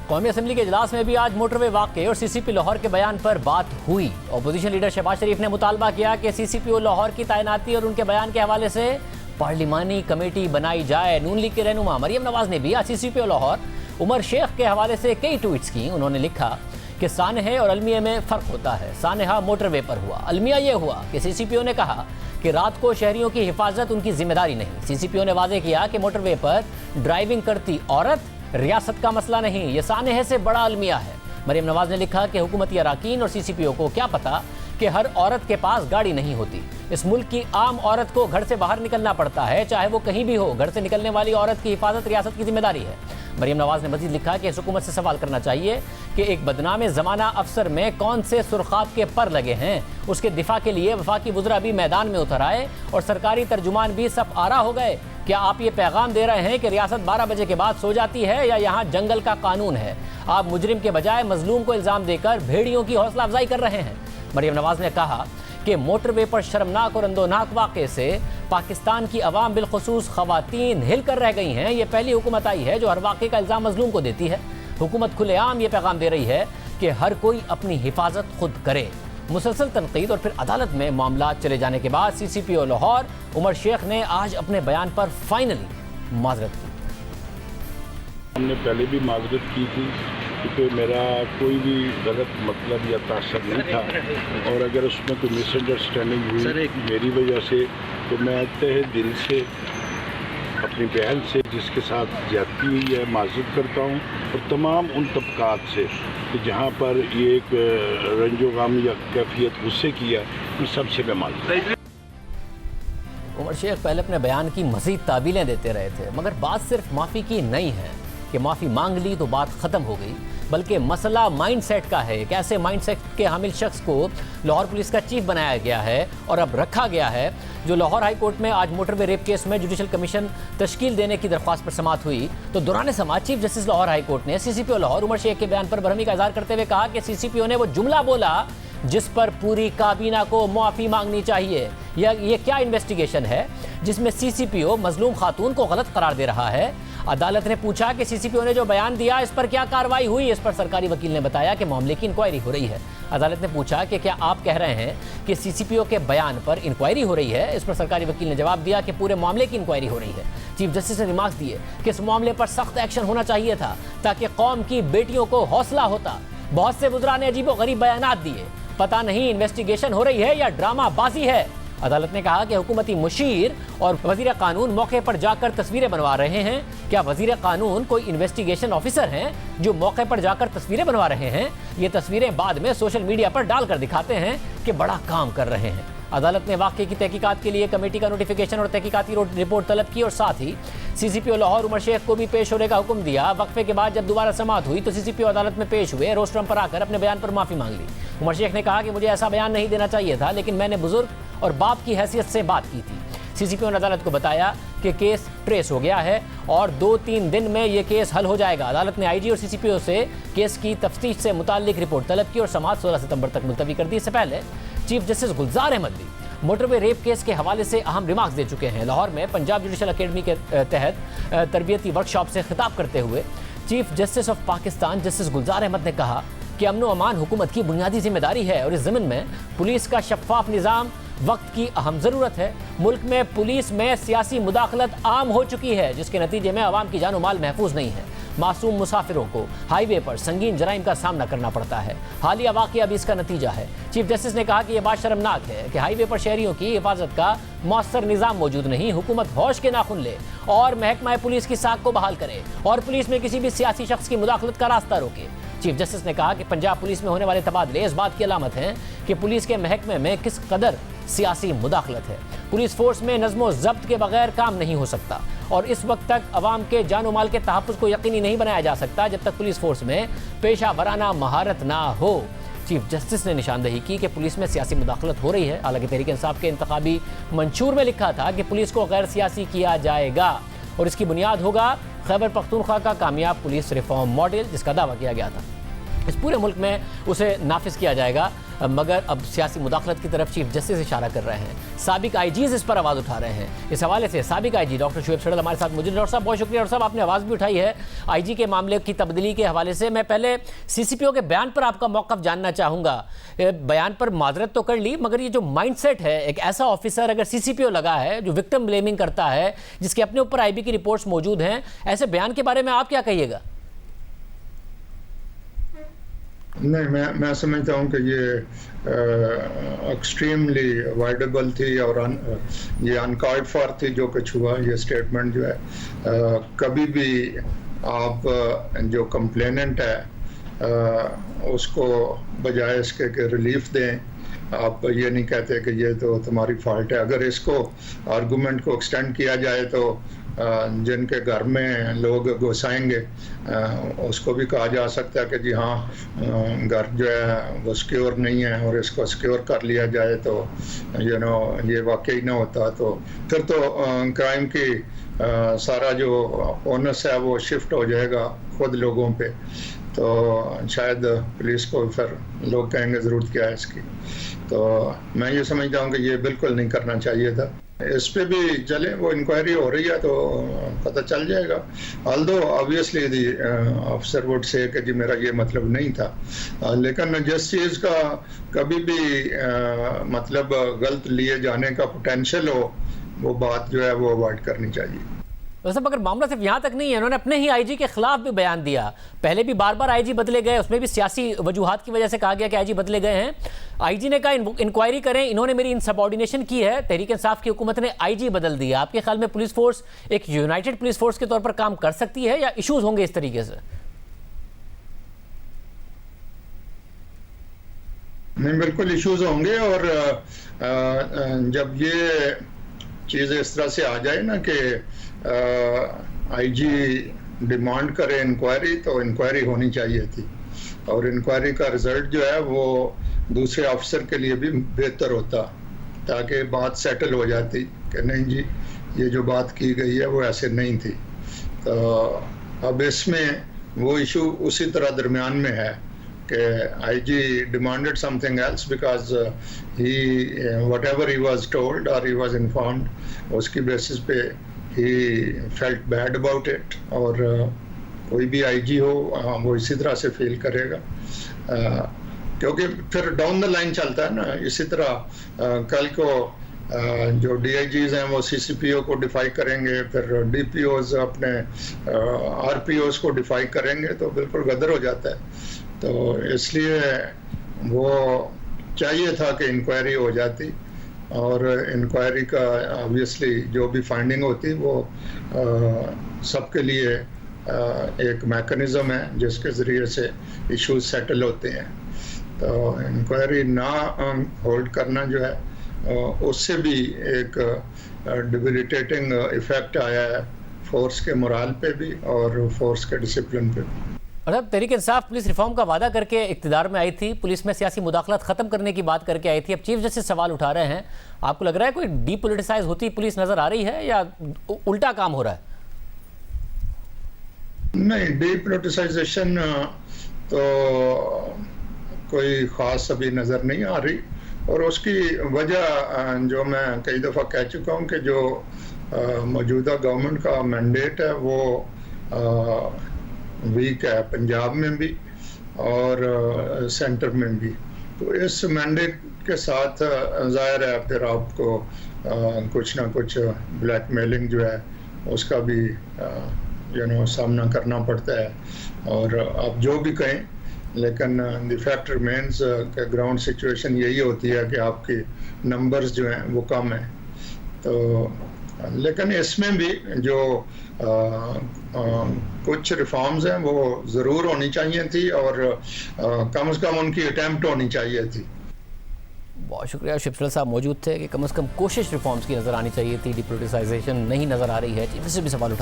कौमी असम्बली के इजलास में भी आज मोटरवे वाक़े और सीसीपी लाहौर के बयान पर बात हुई। अपोजिशन लीडर शहबाज शरीफ ने मुतालबा किया कि सीसीपीओ लाहौर की तैनाती और उनके बयान के हवाले से पार्लिमानी कमेटी बनाई जाए। नून लीग के रहनुमा मरियम नवाज ने भी आज सीसीपीओ लाहौर उमर शेख के हवाले से कई ट्वीट्स की। उन्होंने लिखा कि सानहा और अलमिया में फ़र्क होता है। सानहा मोटरवे पर हुआ, अलमिया ये हुआ कि सीसीपीओ ने कहा कि रात को शहरियों की हिफाजत उनकी जिम्मेदारी नहीं। सीसीपीओ ने वादे किया कि मोटरवे पर ड्राइविंग करती औरत रियासत का मसला नहीं, ये सानहे से बड़ा अलमिया है। मरियम नवाज ने लिखा कि हुकूमती अराकीन और सीसीपीओ को क्या पता कि हर औरत के पास गाड़ी नहीं होती। इस मुल्क की आम औरत को घर से बाहर निकलना पड़ता है, चाहे वो कहीं भी हो। घर से निकलने वाली औरत की हिफाजत रियासत की जिम्मेदारी है। मरियम नवाज ने मजीद लिखा कि इस हुकूमत से सवाल करना चाहिए कि एक बदनाम ज़माना अफसर में कौन से सुरखाब के पर लगे हैं। उसके दिफा के लिए वफाकी वज़रा भी मैदान में उतर आए और सरकारी तर्जुमान भी सब आरा हो गए। क्या आप ये पैगाम दे रहे हैं कि रियासत 12 बजे के बाद सो जाती है या यहाँ जंगल का कानून है? आप मुजरिम के बजाय मजलूम को इल्ज़ाम देकर भेड़ियों की हौसला अफजाई कर रहे हैं। मरियम नवाज ने कहा कि मोटरवे पर शर्मनाक और अंदोनाक वाक़े से पाकिस्तान की अवाम बिलखुसूस ख़वातीन हिल कर रह गई हैं। ये पहली हुकूमत आई है जो हर वाक़े का इल्ज़ाम मजलूम को देती है। हुकूमत खुलेआम ये पैगाम दे रही है कि हर कोई अपनी हिफाजत खुद करे। मुसलसल तनकीद और फिर अदालत में मामला चले जाने के बाद सीसीपीओ लाहौर उमर शेख ने आज अपने बयान पर फाइनली माजरत की। हमने पहले भी माजरत की थी क्योंकि मेरा कोई भी गलत मतलब या तासर नहीं था, और अगर उसमें कोई मिसअंडरस्टैंडिंग हुई मेरी वजह से तो मैं तहे दिल से अपनी बहन से जिसके साथ ज्यादती हुई है माजरत करता हूँ, और तमाम उन तबकात से कि जहाँ पर ये एक रंजो गम या कैफियत गुस्से की है, उन सबसे मैं माजरत। उमर शेख पहले अपने बयान की मज़ीद तावीलें देते रहे थे, मगर बात सिर्फ माफ़ी की नहीं है कि माफ़ी मांग ली तो बात ख़त्म हो गई, बल्कि मसला माइंडसेट का है। एक ऐसे माइंडसेट के हामिल शख्स को लाहौर पुलिस का चीफ बनाया गया है और अब रखा गया है, जो लाहौर हाई कोर्ट में आज मोटरवे रेप केस में जुडिशल कमीशन तश्कील देने की दरख्वास्त पर समाअत हुई। तो दौरान समाअत chief justice Lahore high court ने सीसीपीओ लाहौर उमर शेख के बयान पर बरहमी का इज़हार करते हुए कहा कि सीसीपीओ ने वो जुमला बोला जिस पर पूरी काबीना को माफ़ी मांगनी चाहिए। ये क्या इन्वेस्टिगेशन है जिसमें सीसीपीओ मजलूम खातून को गलत करार दे रहा है? अदालत ने पूछा कि सीसीपीओ ने जो बयान दिया इस पर क्या कार्रवाई हुई? इस पर सरकारी वकील ने बताया कि मामले की इंक्वायरी हो रही है। अदालत ने पूछा कि क्या आप कह रहे हैं कि सीसीपीओ के बयान पर इंक्वायरी हो रही है? इस पर सरकारी वकील ने जवाब दिया कि पूरे मामले की इंक्वायरी हो रही है। चीफ जस्टिस ने रिमार्क्स दिए कि इस मामले पर सख्त एक्शन होना चाहिए था ताकि कौम की बेटियों को हौसला होता। बहुत से वज़रा ने अजीबोगरीब बयानात दिए, पता नहीं इन्वेस्टिगेशन हो रही है या ड्रामाबाजी है। अदालत ने कहा कि हुकूमती मुशीर और वजीर कानून मौके पर जाकर तस्वीरें बनवा रहे हैं। क्या वजीर कानून कोई इन्वेस्टिगेशन ऑफिसर हैं जो मौके पर जाकर तस्वीरें बनवा रहे हैं? ये तस्वीरें बाद में सोशल मीडिया पर डालकर दिखाते हैं कि बड़ा काम कर रहे हैं। अदालत ने वाक़े की तहकीकात के लिए कमेटी का नोटिफिकेशन और तहकीकाती रिपोर्ट तलब की और साथ ही सीसीपीओ लाहौर उमर शेख को भी पेश होने का हुक्म दिया। वक्फे के बाद जब दोबारा समाअत हुई तो सीसीपीओ अदालत में पेश हुए, रोस्ट्रम पर आकर अपने बयान पर माफ़ी मांग ली। उमर शेख ने कहा कि मुझे ऐसा बयान नहीं देना चाहिए था, लेकिन मैंने बुजुर्ग और बाप की हैसियत से बात की थी। सीसीपीओ ने अदालत को बताया कि केस ट्रेस हो गया है और 2-3 दिन में ये केस हल हो जाएगा। अदालत ने आईजी और सीसीपीओ से केस की तफ्तीश से मुताल्लिक रिपोर्ट तलब की और समाअत 16 सितंबर तक मुलतवी कर दी। इससे पहले चीफ जस्टिस गुलजार अहमद भी मोटरवे रेप केस के हवाले से अहम रिमार्क्स दे चुके हैं। लाहौर में पंजाब जुडिशल अकेडमी के तहत तरबियती वर्कशॉप से खिताब करते हुए chief justice of Pakistan justice Gulzar Ahmed ने कहा कि अमन व अमान हुकूमत की बुनियादी जिम्मेदारी है और इस ज़मीन में पुलिस का शफाफ निज़ाम वक्त की अहम ज़रूरत है। मुल्क में पुलिस में सियासी मुदाखलत आम हो चुकी है, जिसके नतीजे में आवाम की जान माल महफूज नहीं है। मासूम मुसाफिरों को हाईवे पर संगीन जराइम का सामना करना पड़ता है। हालिया वाक़या अभी इसका नतीजा है। चीफ जस्टिस ने कहा कि यह बात शर्मनाक है कि हाईवे पर शहरियों की हिफाजत का मौसर निज़ाम मौजूद नहीं। हुकूमत होश के नाखुन ले और महकमा पुलिस की साख को बहाल करे और पुलिस में किसी भी सियासी शख्स की मुदाखलत का रास्ता रोके। चीफ जस्टिस ने कहा कि पंजाब पुलिस में होने वाले तबादले इस बात की अलामत हैं कि पुलिस के महकमे में किस कदर सियासी मुदाखलत है। पुलिस फोर्स में नज़्म ज़ब्त के बगैर काम नहीं हो सकता और इस वक्त तक अवाम के जान माल के तहफ़्फ़ुज़ को यकीनी नहीं बनाया जा सकता जब तक पुलिस फोर्स में पेशा वराना महारत ना हो। चीफ जस्टिस ने निशानदेही की कि पुलिस में सियासी मुदाखलत हो रही है। हालांकि तहरीक इंसाफ के इंतखाबी मंशूर में लिखा था कि पुलिस को गैर सियासी किया जाएगा और इसकी बुनियाद होगा खैबर पख्तूनख्वा का कामयाब पुलिस रिफॉर्म मॉडल, जिसका दावा किया गया था। इस पूरे मुल्क में उसे नाफिज किया जाएगा। मगर अब सियासी मुदाखलत की तरफ चीफ जस्टिस इशारा कर रहे हैं। साबिक आईजीज़ इस पर आवाज़ उठा रहे हैं। इस हवाले से साबिक आईजी डॉक्टर शुएब सड़ल हमारे साथ मौजूद। डॉक्टर साहब बहुत शुक्रिया। डॉक्टर साहब आपने आवाज़ भी उठाई है आईजी के मामले की तब्दीली के हवाले से। मैं पहले सीसीपीओ के बयान पर आपका मौक़िफ़ जानना चाहूँगा। बयान पर माजरत तो कर ली, मगर ये जो माइंडसेट है, एक ऐसा ऑफिसर अगर सीसीपीओ लगा है जो विक्टिम ब्लेमिंग करता है, जिसके अपने ऊपर आईबी की रिपोर्ट्स मौजूद हैं, ऐसे बयान के बारे में आप क्या कहिएगा? नहीं, मैं समझता हूँ कि ये एक्सट्रीमली अवॉइडेबल थी और ये अनकॉल्ड फॉर थी जो कुछ हुआ। ये स्टेटमेंट जो है कभी भी आप जो कंप्लेनेंट है उसको बजाय इसके कि रिलीफ दें, आप ये नहीं कहते कि ये तो तुम्हारी फॉल्ट है। अगर इसको आर्गूमेंट को एक्सटेंड किया जाए तो जिनके घर में लोग घुसाएंगे उसको भी कहा जा सकता है कि जी हाँ घर जो है वो सिक्योर नहीं है और इसको सिक्योर कर लिया जाए तो ये वाकई ना होता तो फिर तो क्राइम की सारा जो ओनस है वो शिफ्ट हो जाएगा खुद लोगों पे। तो शायद पुलिस को फिर लोग कहेंगे ज़रूरत क्या है इसकी। तो मैं ये समझता हूँ कि ये बिल्कुल नहीं करना चाहिए था। इस पे भी चले, वो इंक्वायरी हो रही है तो पता चल जाएगा। Although obviously the officer would say कि जी मेरा ये मतलब नहीं था, लेकिन जिस चीज़ का कभी भी मतलब गलत लिए जाने का पोटेंशियल हो वो बात जो है वो अवॉइड करनी चाहिए। वैसे मगर मामला सिर्फ यहाँ तक नहीं है, इन्होंने अपने ही आईजी के खिलाफ भी बयान दिया। पहले भी बार बार आईजी बदले गए, उसमें भी सियासी वजूहात की वजह से कहा गया कि आईजी बदले गए हैं। आईजी ने कहा इंक्वायरी करें, इन्होंने मेरी इनसबऑर्डिनेशन की है, तहरीक इंसाफ की हुकूमत ने आईजी बदल दिया। आपके ख्याल में पुलिस फोर्स एक यूनाइटेड पुलिस फोर्स के तौर पर काम कर सकती है या इशूज होंगे इस तरीके से? नहीं, बिल्कुल इश्यूज होंगे। और जब ये चीज़ इस तरह से आ जाए ना कि आईजी डिमांड करे इंक्वायरी, तो इंक्वायरी होनी चाहिए थी और इंक्वायरी का रिजल्ट जो है वो दूसरे ऑफिसर के लिए भी बेहतर होता, ताकि बात सेटल हो जाती कि नहीं जी ये जो बात की गई है वो ऐसे नहीं थी। तो अब इसमें वो इशू उसी तरह दरमियान में है कि IG demanded something else because he whatever he was told और ही वाज इन्फॉर्म्ड, उसकी बेसिस पे he felt bad about it. और कोई भी आईजी हो वो इसी तरह से फील करेगा, क्योंकि फिर डाउन द लाइन चलता है ना। इसी तरह कल को जो डीआईजीज हैं वो सीसीपीओ को डिफाई करेंगे, फिर डीपीओज अपने आरपीओज को डिफाई करेंगे, तो बिल्कुल गदर हो जाता है। तो इसलिए वो चाहिए था कि इंक्वायरी हो जाती और इंक्वायरी का ऑब्वियसली जो भी फाइंडिंग होती वो सबके लिए एक मैकेनिज्म है जिसके ज़रिए से इश्यूज सेटल होते हैं। तो इंक्वायरी ना होल्ड करना जो है उससे भी एक डिबिलिटेटिंग इफेक्ट आया है फोर्स के मोराल पे भी और फोर्स के डिसिप्लिन पे भी। और अब तहरीक इंसाफ पुलिस रिफॉर्म का वादा करके इक़्तिदार में आई थी, पुलिस में सियासी मुदाखलत ख़त्म करने की बात करके आई थी। अब चीफ जस्टिस सवाल उठा रहे हैं, आपको लग रहा है कोई डीपोलिटिसाइज होती पुलिस नज़र आ रही है या उल्टा काम हो रहा है? नहीं, डीपोलिटिसाइजेशन तो कोई ख़ास अभी नज़र नहीं आ रही। और उसकी वजह जो मैं कई दफ़ा कह चुका हूँ कि जो मौजूदा गवर्नमेंट का मैंडेट है वो वीक है, पंजाब में भी और सेंटर में भी। तो इस मैंडेट के साथ ज़ाहिर है फिर आपको कुछ ना कुछ ब्लैकमेलिंग जो है उसका भी सामना करना पड़ता है। और आप जो भी कहें, लेकिन द फैक्ट रिमेंस के ग्राउंड सिचुएशन यही होती है कि आपकी नंबर्स जो हैं वो कम है। तो लेकिन इसमें भी जो कुछ रिफॉर्म्स हैं वो ज़रूर होनी चाहिए थी और कम से कम उनकी अटैम्प्ट होनी चाहिए थी। बहुत शुक्रिया। शुएब सड़ल साहब मौजूद थे कि कम से कम कोशिश रिफॉर्म्स की नज़र आनी चाहिए थी, डिपोलिटिसाइजेशन नहीं नज़र आ रही है। चीफ जस्टिस भी सवाल उठा